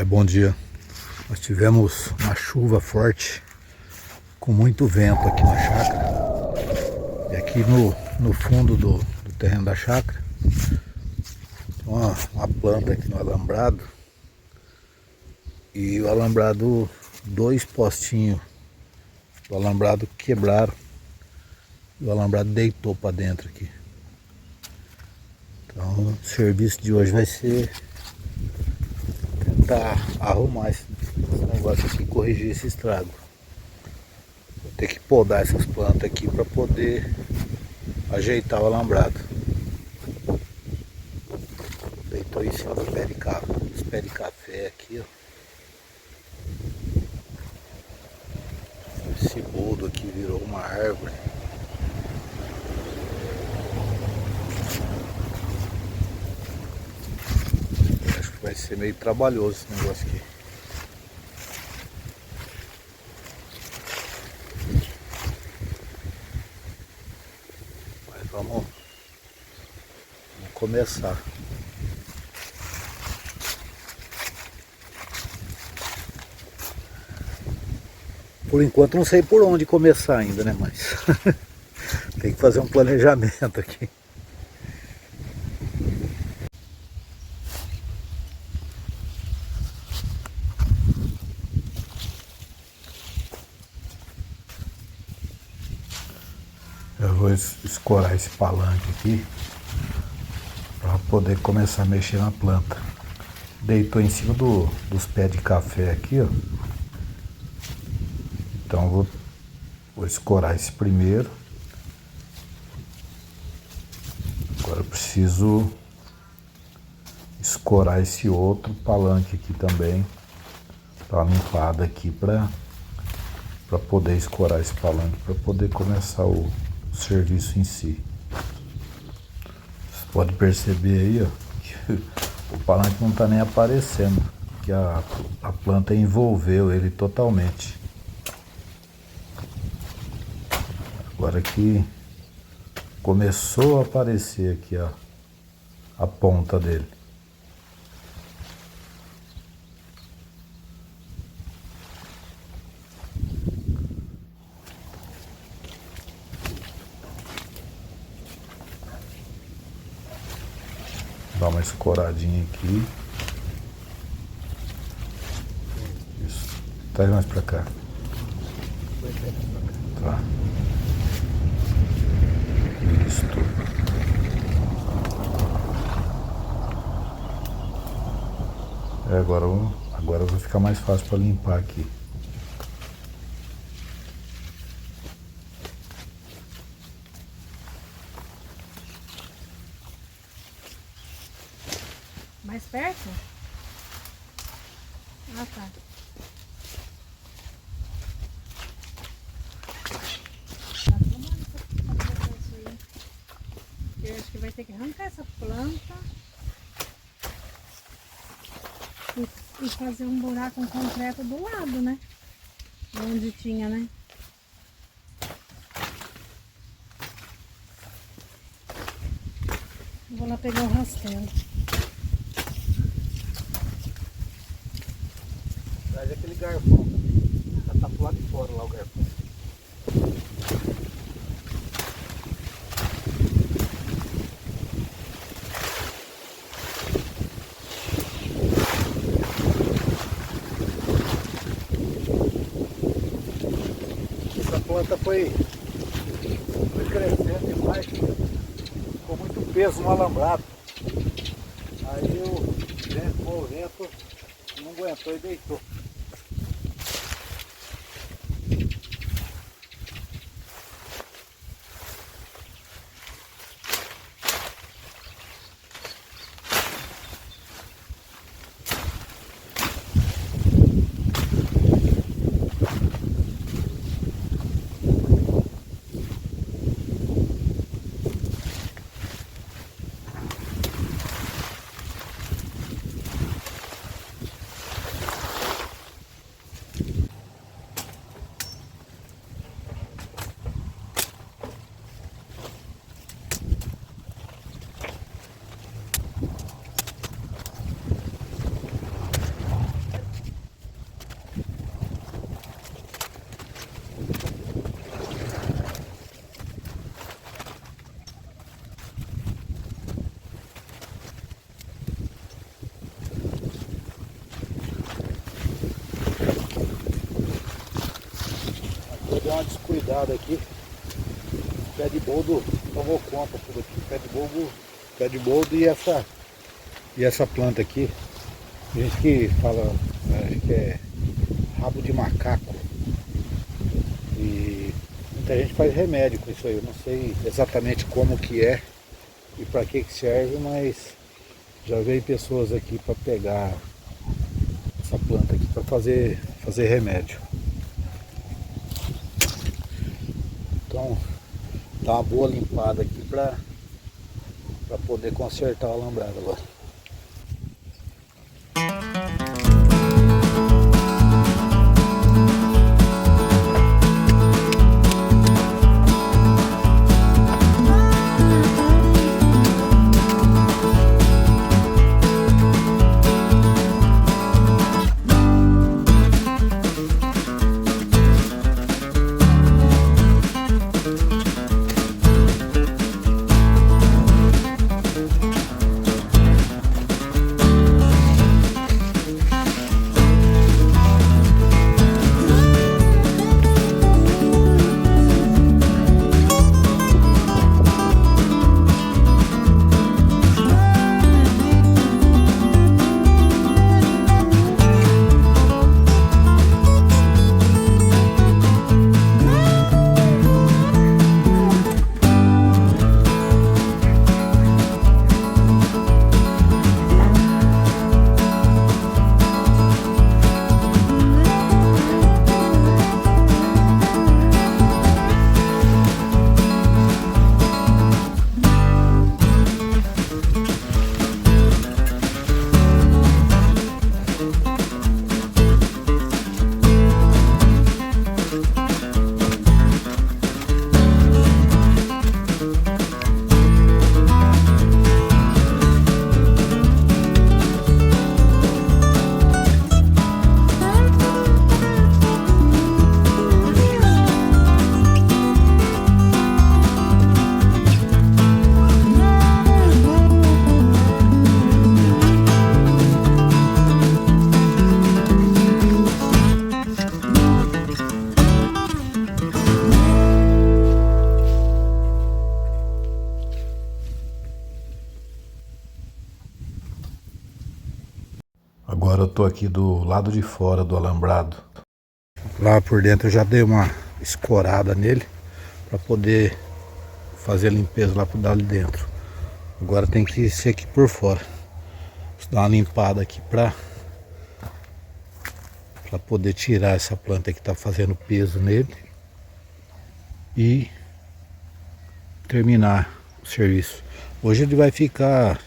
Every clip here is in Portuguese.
Bom dia. Nós tivemos uma chuva forte com muito vento aqui na chácara. E aqui no fundo do terreno da chácara tem uma planta aqui no alambrado. E o alambrado, dois postinhos do alambrado quebraram. E o alambrado deitou para dentro aqui. Então o serviço de hoje vai ser tentar arrumar esse negócio aqui, corrigir esse estrago. Vou ter que podar essas plantas aqui para poder ajeitar o alambrado. Deitou em cima do pé de café, os pés de café aqui, ó. Esse boldo aqui virou uma árvore. Acho que vai ser meio trabalhoso esse negócio aqui. Mas vamos começar. Por enquanto não sei por onde começar ainda, né? Mas tem que fazer um planejamento aqui. Eu vou escorar esse palanque aqui para poder começar a mexer na planta. Deitou em cima dos pés de café aqui, ó. Então vou escorar esse primeiro. Agora eu preciso escorar esse outro palanque aqui também. Dar uma limpada aqui para poder escorar esse palanque, para poder começar o serviço em si. Você pode perceber aí, ó, que o palanque não está nem aparecendo, que a planta envolveu ele totalmente. Agora que começou a aparecer aqui a ponta dele. Dá uma escoradinha aqui. Isso. Traz mais pra cá. Tá. Isto. Agora vai ficar mais fácil para limpar aqui. Mais perto? Ah, tá. Eu acho que vai ter que arrancar essa planta e fazer um buraco com concreto do lado, né? Onde tinha, né? Vou lá pegar o rastelo. Traz aquele garfão. Já tá pro lado de fora lá o garfão. Essa planta foi crescendo demais. Ficou muito peso no alambrado. Aí o vento não aguentou e deitou. deu uma descuidada aqui. O pé de boldo tomou conta tudo aqui. Pé de boldo e essa planta aqui. Tem gente que fala, acho que é rabo de macaco. E muita gente faz remédio com isso aí. Eu não sei exatamente como que é e para que serve, mas já veio pessoas aqui para pegar essa planta aqui para fazer remédio. Então dá uma boa limpada aqui para poder consertar o alambrado agora. Agora eu tô aqui do lado de fora do alambrado. Lá por dentro eu já dei uma escorada nele para poder fazer a limpeza lá por ali dentro. Agora tem que ser aqui por fora. Vou dar uma limpada aqui para poder tirar essa planta que tá fazendo peso nele e terminar o serviço. Hoje ele vai ficar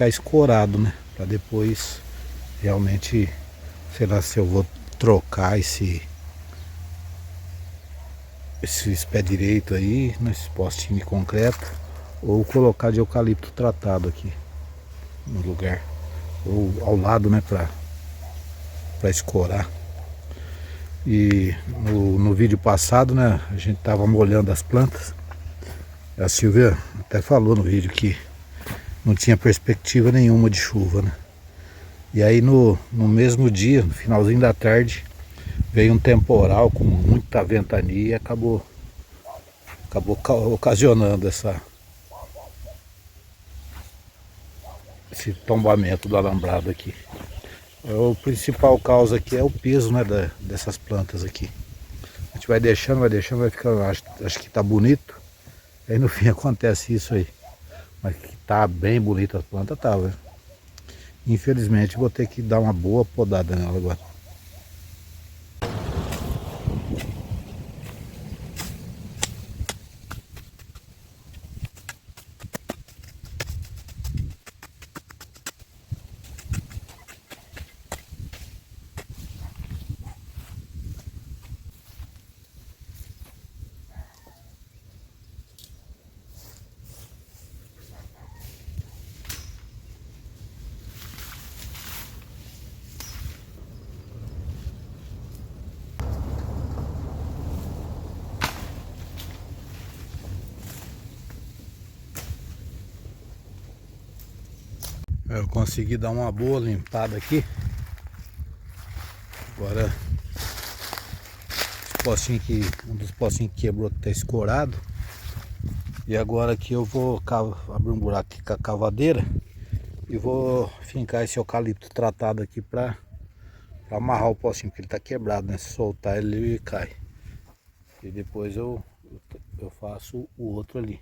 escorado, né? Para depois realmente, sei lá se eu vou trocar esse pé direito aí, nesse postinho de concreto, ou colocar de eucalipto tratado aqui no lugar, ou ao lado, né, para escorar. E no vídeo passado, né, a gente tava molhando as plantas. A Silvia até falou no vídeo que não tinha perspectiva nenhuma de chuva, né? E aí no mesmo dia, no finalzinho da tarde, veio um temporal com muita ventania e acabou ocasionando esse tombamento do alambrado aqui. O principal causa aqui é o peso, né, dessas plantas aqui. A gente vai deixando, vai ficando, acho que tá bonito. Aí no fim acontece isso aí. Mas que tá bem bonita as plantas, tá, velho. Infelizmente vou ter que dar uma boa podada nela agora. Eu consegui dar uma boa limpada aqui. Agora postinhos que um dos postinhos que quebrou, que tá escorado. E agora aqui eu vou abrir um buraco aqui com a cavadeira e vou fincar esse eucalipto tratado aqui para amarrar o postinho, porque ele tá quebrado, né? Se soltar ele cai. E depois eu faço o outro ali.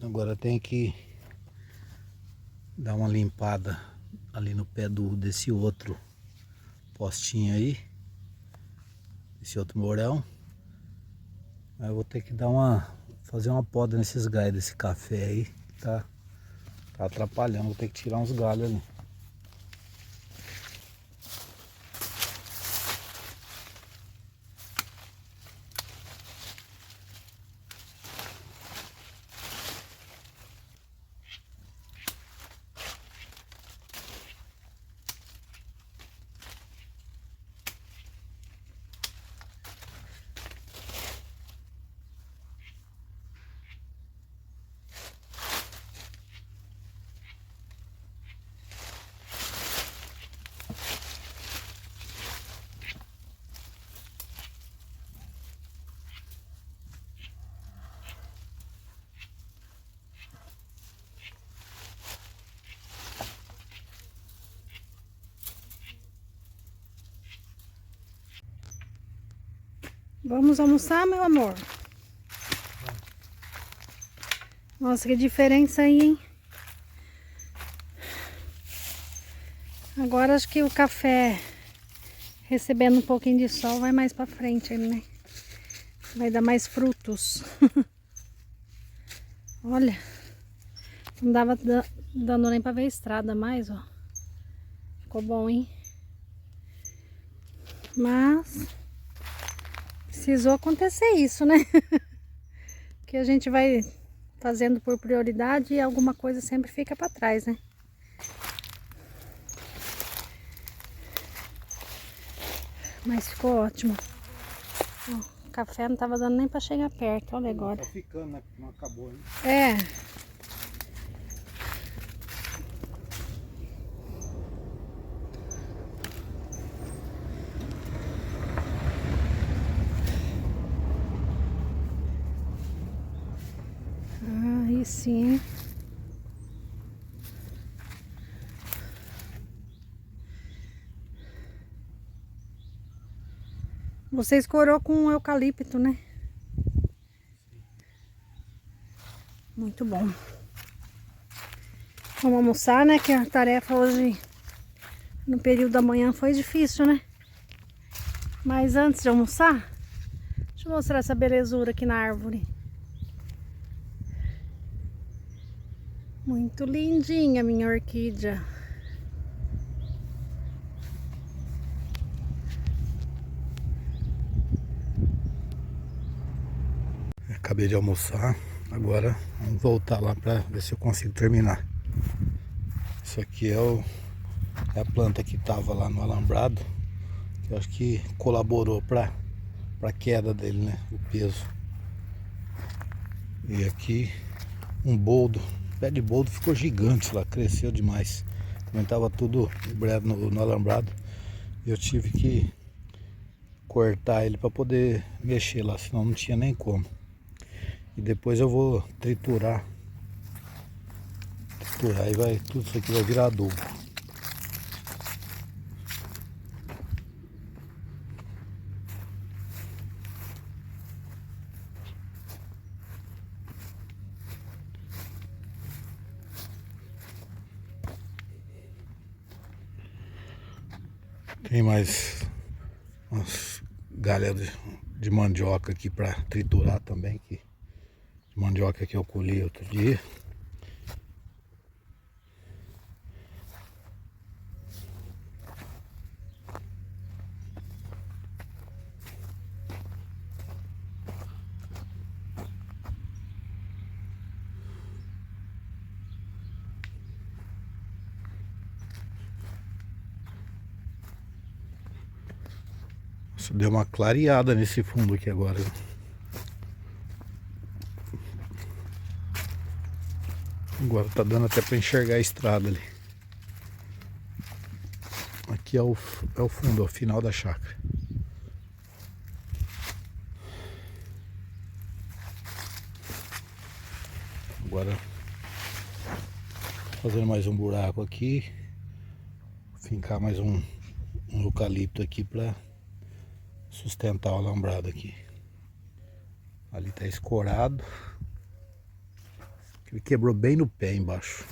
Agora tem que dar uma limpada ali no pé desse outro postinho aí, esse outro morão. Aí eu vou ter que fazer uma poda nesses galhos desse café aí, que tá atrapalhando. Vou ter que tirar uns galhos ali. Vamos almoçar, meu amor? Nossa, que diferença aí, hein? Agora acho que o café recebendo um pouquinho de sol vai mais pra frente, né? Vai dar mais frutos. Olha, não dava dando nem pra ver a estrada mais, ó. Ficou bom, hein? Mas precisou acontecer isso, né? Que a gente vai fazendo por prioridade e alguma coisa sempre fica pra trás, né? Mas ficou ótimo. Ó, o café não tava dando nem pra chegar perto, olha agora. Tá ficando, né? Não acabou, hein? É. Aí sim. Você escorou com eucalipto, né? Muito bom. Vamos almoçar, né? Que a tarefa hoje, no período da manhã, foi difícil, né? Mas antes de almoçar, deixa eu mostrar essa belezura aqui na árvore. Muito lindinha minha orquídea. Acabei de almoçar. Agora vamos voltar lá para ver se eu consigo terminar. Isso aqui é a planta que estava lá no alambrado. Eu acho que colaborou para a queda dele, né? O peso. E aqui um boldo. O pé de boldo ficou gigante lá, cresceu demais. Também estava tudo no alambrado. E eu tive que cortar ele para poder mexer lá, senão não tinha nem como. E depois eu vou triturar e vai, tudo isso aqui vai virar adubo. Tem mais umas galhas de mandioca aqui para triturar também, que mandioca que eu colhi outro dia. Nossa, deu uma clareada nesse fundo aqui agora. Agora tá dando até para enxergar a estrada ali. Aqui é o fundo, é o final da chácara. Agora fazendo mais um buraco aqui, fincar mais um eucalipto aqui para sustentar o alambrado aqui. Ali tá escorado. Ele quebrou bem no pé embaixo.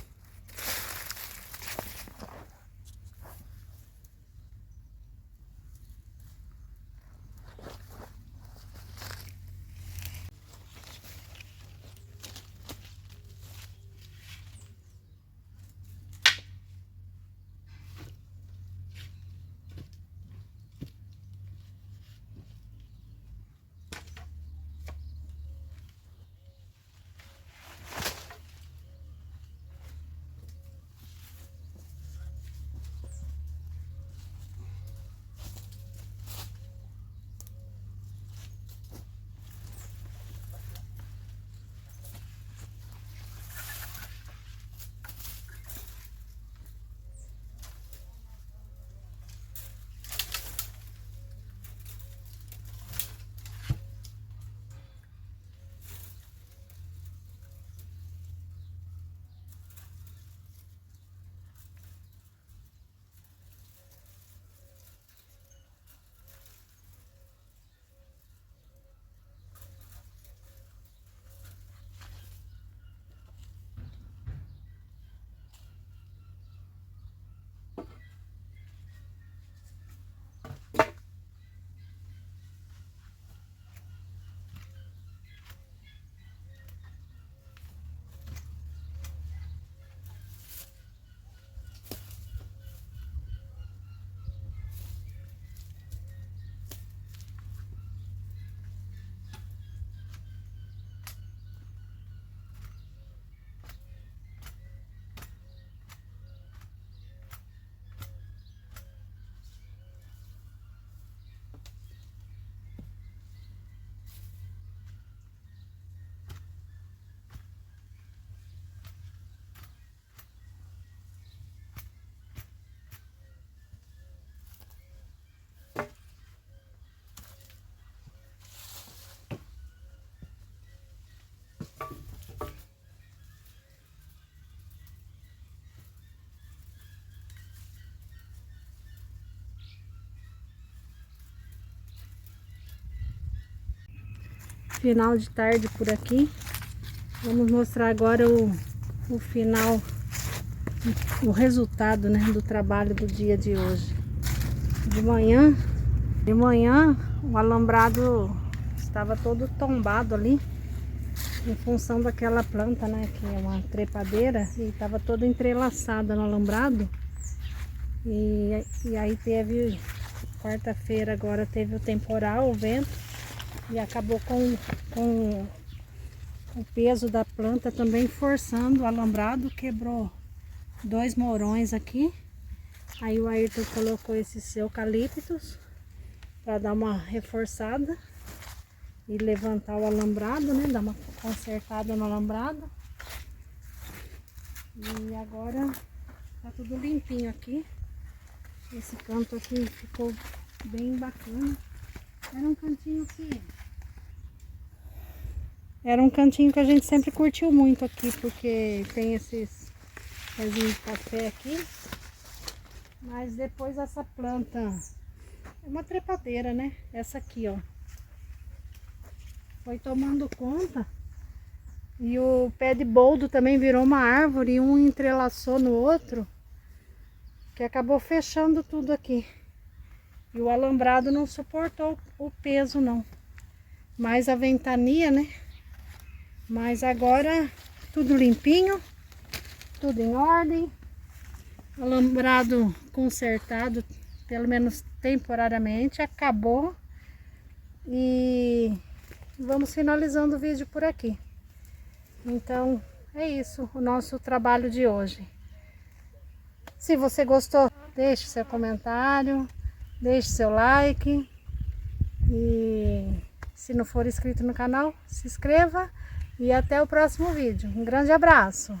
Final de tarde por aqui. Vamos mostrar agora o final, o resultado, né, do trabalho do dia de hoje. De manhã o alambrado estava todo tombado ali, em função daquela planta, né, que é uma trepadeira, e estava toda entrelaçada no alambrado. E aí teve, quarta-feira agora teve o temporal, o vento, e acabou com o peso da planta também forçando o alambrado, quebrou 2 morões aqui. Aí o Ayrton colocou esses eucaliptos para dar uma reforçada e levantar o alambrado, né? Dar uma consertada no alambrado. E agora tá tudo limpinho aqui. Esse canto aqui ficou bem bacana. Era um cantinho que a gente sempre curtiu muito aqui, porque tem esses pezinhos de café aqui. Mas depois essa planta é uma trepadeira, né? Essa aqui, ó, foi tomando conta. E o pé de boldo também virou uma árvore, um entrelaçou no outro, que acabou fechando tudo aqui. E o alambrado não suportou o peso não. Mais a ventania, né? Mas agora tudo limpinho, tudo em ordem. Alambrado consertado, pelo menos temporariamente, acabou. E vamos finalizando o vídeo por aqui. Então é isso, o nosso trabalho de hoje. Se você gostou, deixe seu comentário, deixe seu like. E se não for inscrito no canal, se inscreva. E até o próximo vídeo. Um grande abraço!